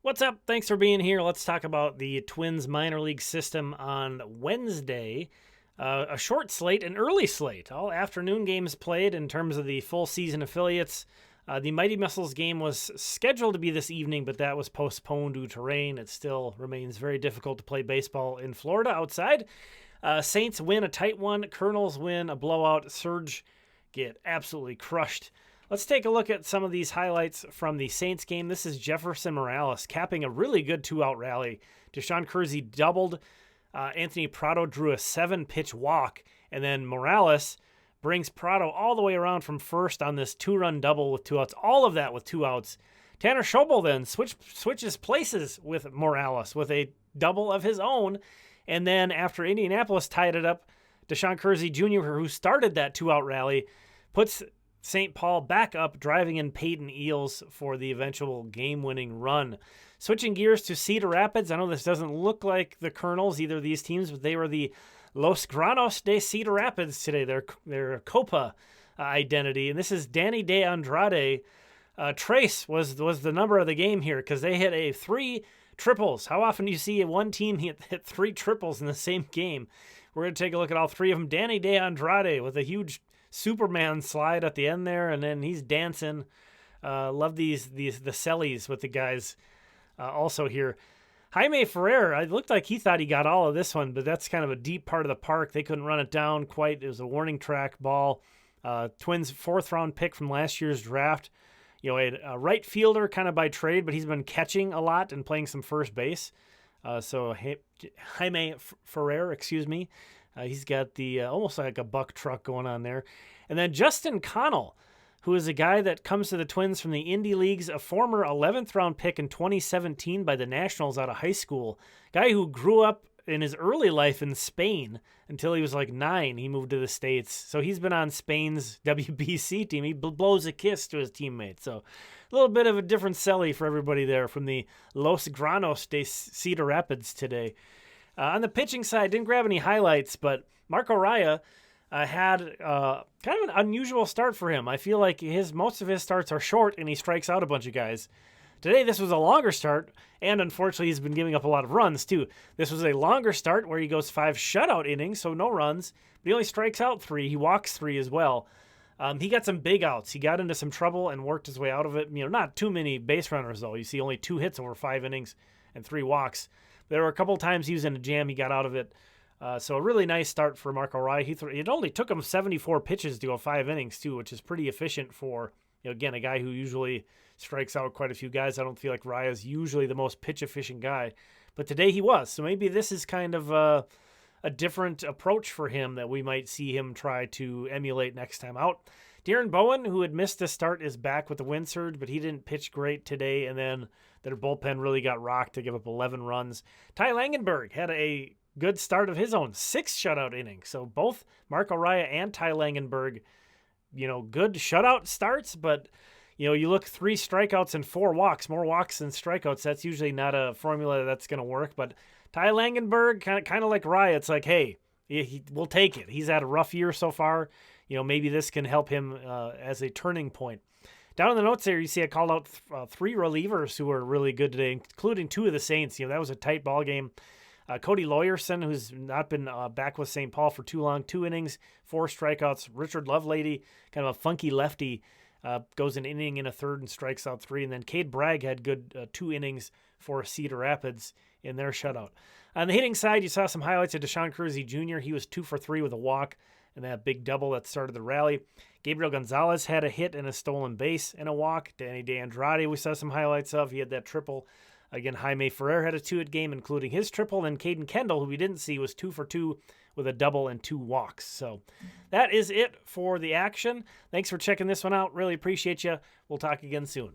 What's up? Thanks for being here. Let's talk about the Twins minor league system on Wednesday. A short slate, an early slate. All afternoon games played in terms of the full season affiliates. The Mighty Missiles game was scheduled to be this evening, but that was postponed due to rain. It still remains very difficult to play baseball in Florida outside. Saints win a tight one. Kernels win a blowout. Surge get absolutely crushed. Let's take a look at some of these highlights from the Saints game. This is Jeferson Morales capping a really good two-out rally. DaShawn Keirsey doubled. Anthony Prado drew a 7-pitch walk. And then Morales brings Prado all the way around from first on this 2-run double with 2 outs. All of that with 2 outs. Tanner Schobel then switches places with Morales with a double of his own. And then after Indianapolis tied it up, DaShawn Keirsey Jr., who started that 2-out rally, puts St. Paul back up, driving in Peyton Eales for the eventual game-winning run. Switching gears to Cedar Rapids. I know this doesn't look like the Kernels, either of these teams, but they were the Los Granos de Cedar Rapids today, their Copa identity. And this is Danny De Andrade. Trace was the number of the game here because they hit 3 triples. How often do you see one team hit 3 triples in the same game? We're going to take a look at all 3 of them. Danny De Andrade with a huge Superman slide at the end there, and then he's dancing. Love the sellies with the guys also here. Jaime Ferrer, it looked like he thought he got all of this one, but that's kind of a deep part of the park. They couldn't run it down quite. It was a warning track ball. Twins 4th-round pick from last year's draft. You know, a right fielder kind of by trade, but he's been catching a lot and playing some first base. So Jaime Ferrer, he's got the almost like a buck truck going on there. And then Justin Connell, who is a guy that comes to the Twins from the Indy Leagues, a former 11th round pick in 2017 by the Nationals out of high school. Guy who grew up in his early life in Spain until he was like 9. He moved to the States. So he's been on Spain's WBC team. He blows a kiss to his teammates. So a little bit of a different celly for everybody there from the Los Granos de Cedar Rapids today. On the pitching side, didn't grab any highlights, but Marco Raya had kind of an unusual start for him. I feel like most of his starts are short, and he strikes out a bunch of guys. Today, this was a longer start, and unfortunately, he's been giving up a lot of runs, too. This was a longer start where he goes 5 shutout innings, so no runs, but he only strikes out 3. He walks 3 as well. He got some big outs. He got into some trouble and worked his way out of it. You know, not too many base runners, though. You see only 2 hits over 5 innings and 3 walks. There were a couple times he was in a jam. He got out of it. So a really nice start for Marco Raya. It only took him 74 pitches to go 5 innings, too, which is pretty efficient for, you know, again, a guy who usually strikes out quite a few guys. I don't feel like Raya's usually the most pitch-efficient guy. But today he was. So maybe this is kind of a different approach for him that we might see him try to emulate next time out. Darren Bowen, who had missed the start, is back with the wind surge, but he didn't pitch great today. And then their bullpen really got rocked to give up 11 runs. Ty Langenberg had a good start of his own, 6 shutout innings. So both Marco Raya and Ty Langenberg, you know, good shutout starts, but, you know, you look 3 strikeouts and 4 walks, more walks than strikeouts. That's usually not a formula that's going to work. But Ty Langenberg, kind of like Raya, it's like, hey, we'll take it. He's had a rough year so far. You know, maybe this can help him as a turning point. Down in the notes there, you see I called out 3 relievers who were really good today, including 2 of the Saints. You know, that was a tight ball game. Cody Lawyerson, who's not been back with St. Paul for too long, 2 innings, 4 strikeouts. Richard Lovelady, kind of a funky lefty, goes an inning and a third and strikes out 3. And then Cade Bragg had good 2 innings for Cedar Rapids in their shutout. On the hitting side, you saw some highlights of DaShawn Keirsey Jr. He was 2 for 3 with a walk and that big double that started the rally. Gabriel Gonzalez had a hit and a stolen base and a walk. Danny De Andrade, we saw some highlights of. He had that triple. Again, Jaime Ferrer had a 2-hit game, including his triple. And Caden Kendall, who we didn't see, was 2 for 2 with a double and 2 walks. So that is it for the action. Thanks for checking this one out. Really appreciate you. We'll talk again soon.